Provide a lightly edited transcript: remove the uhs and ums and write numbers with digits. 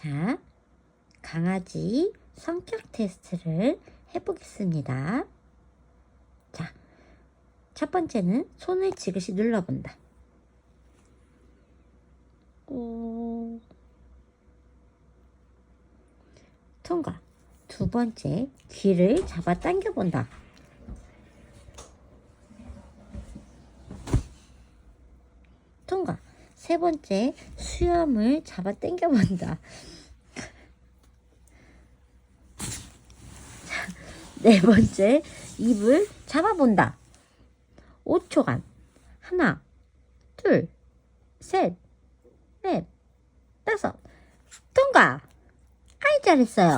자, 강아지 성격 테스트를 해보겠습니다. 자, 첫 번째는 손을 지그시 눌러본다. 통과. 두 번째, 귀를 잡아 당겨본다. 통과. 세 번째, 수염을 잡아 당겨본다. 네 번째, 입을 잡아본다. 5초간. 하나, 둘, 셋, 넷, 다섯. 통과! 아이, 잘했어요.